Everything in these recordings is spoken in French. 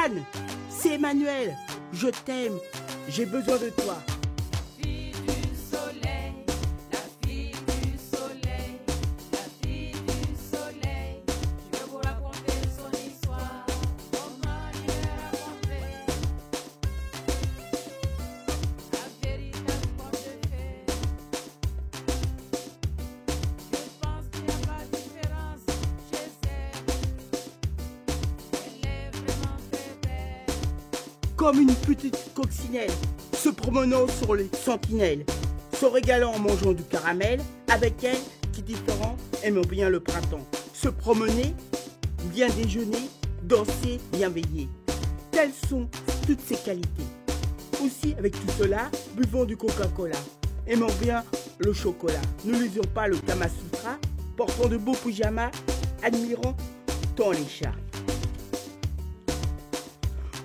Anne, c'est Emmanuel. Je t'aime. J'ai besoin de toi. Fille du soleil, la fille du soleil, la fille du soleil. Je vais vous raconter son histoire. Comment je l'ai racontée. La véritable conte de fées. Je pense qu'il n'y a pas de différence chez elle. Elle est vraiment très belle. Comme une petite coccinelle, se promenant sur les sentinelles, se régalant en mangeant du caramel, avec elle, qui différent, aime bien le printemps. Se promener, bien déjeuner, danser, bien veiller. Telles sont toutes ses qualités. Aussi, avec tout cela, buvons du Coca-Cola, aimant bien le chocolat. Ne lisons pas le Kama Sutra, portant de beaux pyjamas, admirant tant les chats.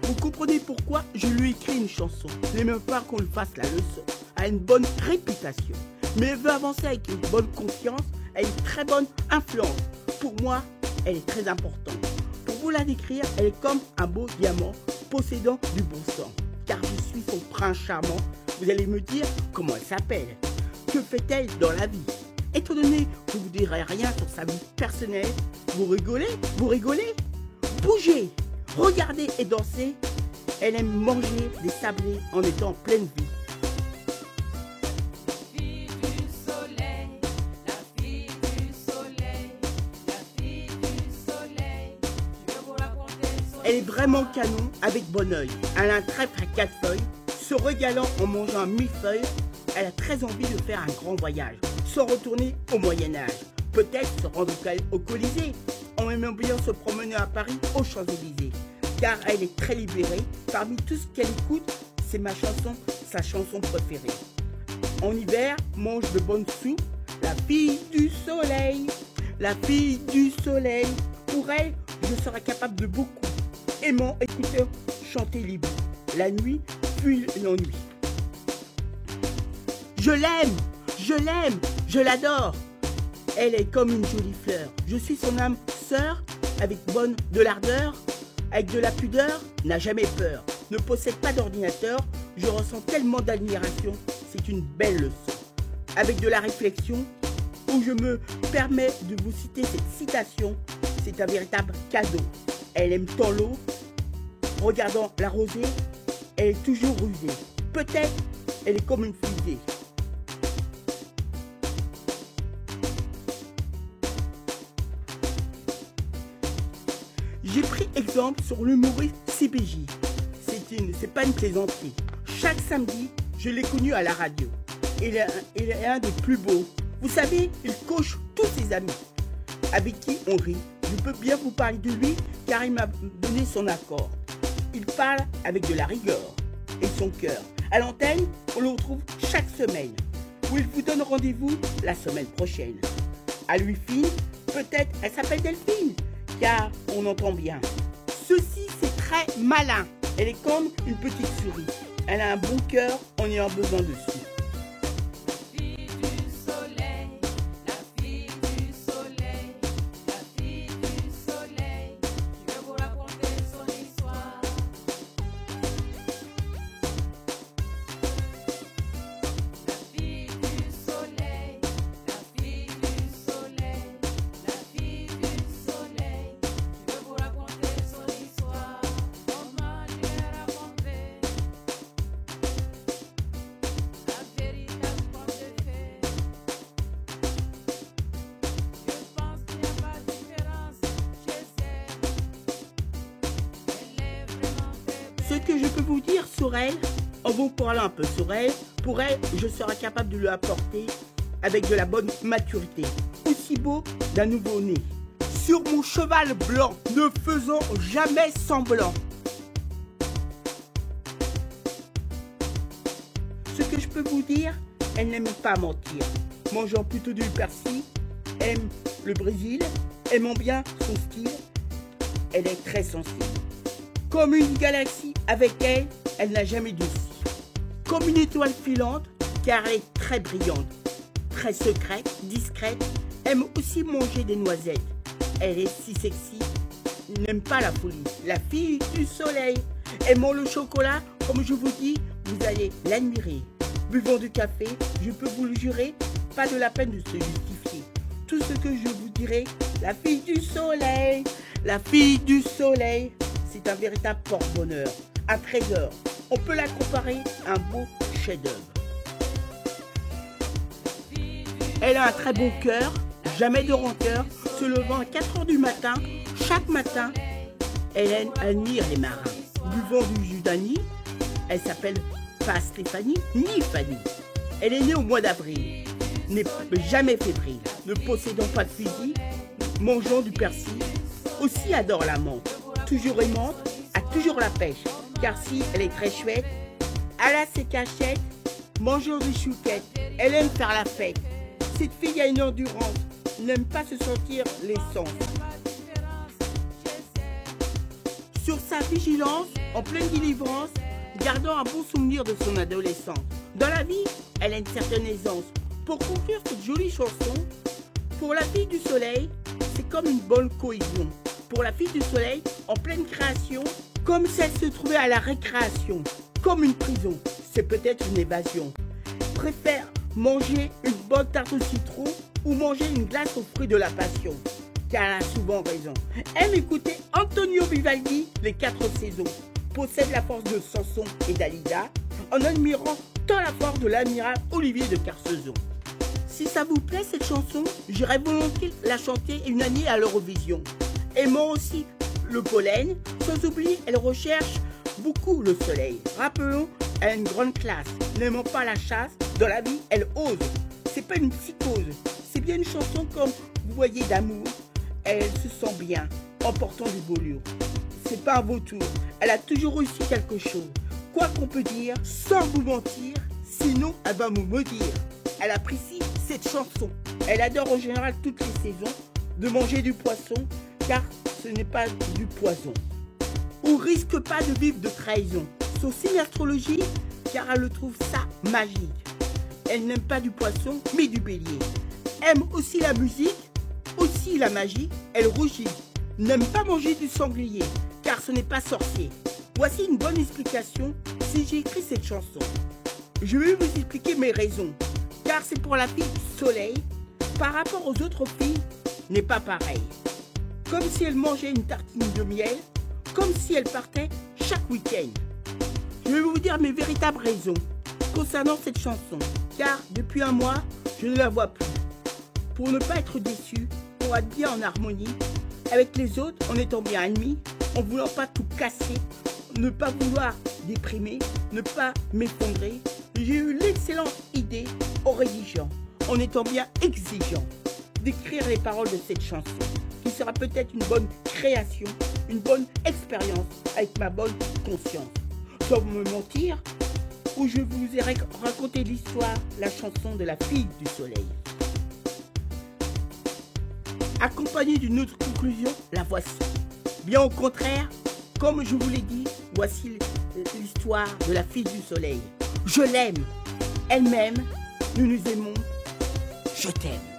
Vous comprenez pourquoi je lui ai écrit une chanson. Je n'aime pas qu'on lui fasse la leçon. Elle a une bonne réputation. Mais elle veut avancer avec une bonne confiance. Elle a une très bonne influence. Pour moi, elle est très importante. Pour vous la décrire, elle est comme un beau diamant possédant du bon sang. Car je suis son prince charmant. Vous allez me dire comment elle s'appelle. Que fait-elle dans la vie? Étant donné que je ne vous dirai rien sur sa vie personnelle, vous rigolez? Vous rigolez? Bougez! Regardez et danser. Elle aime manger des sablés en étant en pleine vie. Fille du soleil, la fille du soleil, la fille du soleil. Je vais vous raconter son Elle est vraiment canon avec bon oeil. Elle a un trèfle à 4 feuilles. Se régalant en mangeant un millefeuille, elle a très envie de faire un grand voyage, sans retourner au Moyen-Âge. Peut-être se rendre au Colisée, en aimant bien se promener à Paris aux Champs-Élysées. Car elle est très libérée. Parmi tout ce qu'elle écoute, c'est sa chanson préférée. En hiver, mange de bonnes soupes. La fille du soleil, la fille du soleil. Pour elle, je serai capable de beaucoup. Aimant écouter chanter l'hibou. La nuit, fuit l'ennui. Je l'aime, je l'adore. Elle est comme une jolie fleur. Je suis son âme sœur, avec de l'ardeur. Avec de la pudeur, n'a jamais peur, ne possède pas d'ordinateur, je ressens tellement d'admiration, c'est une belle leçon. Avec de la réflexion, où je me permets de vous citer cette citation, c'est un véritable cadeau. Elle aime tant l'eau, regardant la rosée, elle est toujours rusée. Peut-être, elle est comme une fusée. J'ai pris exemple sur l'humoriste CBJ. C'est pas une plaisanterie. Chaque samedi, je l'ai connu à la radio. Il est un des plus beaux. Vous savez, il coche tous ses amis avec qui on rit. Je peux bien vous parler de lui car il m'a donné son accord. Il parle avec de la rigueur et son cœur. À l'antenne, on le retrouve chaque semaine. Où il vous donne rendez-vous la semaine prochaine. À lui fine, peut-être elle s'appelle Delphine. Car on entend bien. Ceci, c'est très malin. Elle est comme une petite souris. Elle a un bon cœur en ayant besoin dessus. fille du soleil, la fille du soleil, la fille du soleil. Je vais vous raconter son histoire. La fille du soleil, la fille du soleil, la fille du soleil. Je vais vous raconter son histoire. Comment je l'ai racontée. La véritable conte de fées. Je pense qu'il n'y a pas de différence chez elle. Elle est vraiment très Ce belle. que je peux vous dire sur elle, en vous parlant un peu sur elle, pour elle, je serai capable de lui apporter avec de la bonne maturité. Aussi beau d'un nouveau-né. Sur mon cheval blanc, ne faisant jamais semblant. Ce que je peux vous dire, elle n'aime pas mentir. Mangeant plutôt du persil, aime le Brésil, aimant bien son style, elle est très sensible. Comme une galaxie, avec elle, elle n'a jamais de si. Comme une étoile filante, car elle est très brillante, très secrète, discrète, aime aussi manger des noisettes. Elle est si sexy, n'aime pas la folie. La fille du soleil. Aimant le chocolat, comme je vous dis, vous allez l'admirer. Buvons du café, je peux vous le jurer, pas de la peine de se justifier. Tout ce que je vous dirai, la fille du soleil. La fille du soleil, c'est un véritable porte-bonheur, un trésor. On peut la comparer à un beau chef-d'œuvre. Elle a un très bon cœur, jamais de rancœur, se levant à 4 h du matin, chaque matin, elle admire les marins. Buvant du jus d'anis, elle s'appelle pas Stéphanie ni Fanny. Elle est née au mois d'avril, n'est jamais fébrile, ne possédant pas de fusil, mangeant du persil, aussi adore la menthe, toujours aimante, a toujours la pêche, car si elle est très chouette, elle a ses cachettes, mangeant des chouquettes, elle aime faire la fête. Cette fille a une endurance, n'aime pas se sentir l'essence. Sur sa vigilance, en pleine délivrance, gardant un bon souvenir de son adolescence. Dans la vie, elle a une certaine aisance. Pour conclure cette jolie chanson, pour la fille du soleil, c'est comme une bonne cohésion. Pour la fille du soleil, en pleine création, comme si elle se trouvait à la récréation. Comme une prison, c'est peut-être une évasion. Préfère manger une bonne tarte au citron ou manger une glace aux fruits de la passion. Car elle a souvent raison. Aime écouter Antonio Vivaldi, les 4 saisons. Possède la force de Samson et Dalida, en admirant tant la force de l'amiral Olivier de Kersauzon. Si ça vous plaît cette chanson, j'irai volontiers la chanter une année à l'Eurovision. Aimant aussi le pollen, sans oublier, elle recherche beaucoup le soleil. Rappelons, elle a une grande classe, n'aimant pas la chasse, dans la vie, elle ose. C'est pas une psychose, c'est bien une chanson comme vous voyez d'amour. Elle se sent bien en portant du velours. C'est pas un vautour, elle a toujours réussi quelque chose. Quoi qu'on peut dire, sans vous mentir, sinon elle va me maudire. Elle apprécie cette chanson. Elle adore en général toutes les saisons de manger du poisson, car ce n'est pas du poison. On risque pas de vivre de trahison. Son signe astrologie, car elle trouve ça magique. Elle n'aime pas du poisson, mais du bélier. Aime aussi la musique, aussi la magie. Elle rougit. N'aime pas manger du sanglier, car ce n'est pas sorcier. Voici une bonne explication si j'ai écrit cette chanson. Je vais vous expliquer mes raisons, car c'est pour la fille du soleil, par rapport aux autres filles, n'est pas pareil. Comme si elle mangeait une tartine de miel, comme si elle partait chaque week-end. Je vais vous dire mes véritables raisons concernant cette chanson, car depuis un mois, je ne la vois plus. Pour ne pas être déçu, pour être bien en harmonie avec les autres, en étant bien amis, en voulant pas tout casser, ne pas vouloir déprimer, ne pas m'effondrer, j'ai eu l'excellente idée, en rédigeant, en étant bien exigeant, d'écrire les paroles de cette chanson, qui sera peut-être une bonne création, une bonne expérience avec ma bonne conscience. Sans me mentir, où je vous ai raconté l'histoire, la chanson de la fille du soleil. Accompagnée d'une autre conclusion, la voici. Bien au contraire, comme je vous l'ai dit, voici l'histoire de la fille du soleil. Je l'aime, elle m'aime, nous nous aimons, je t'aime.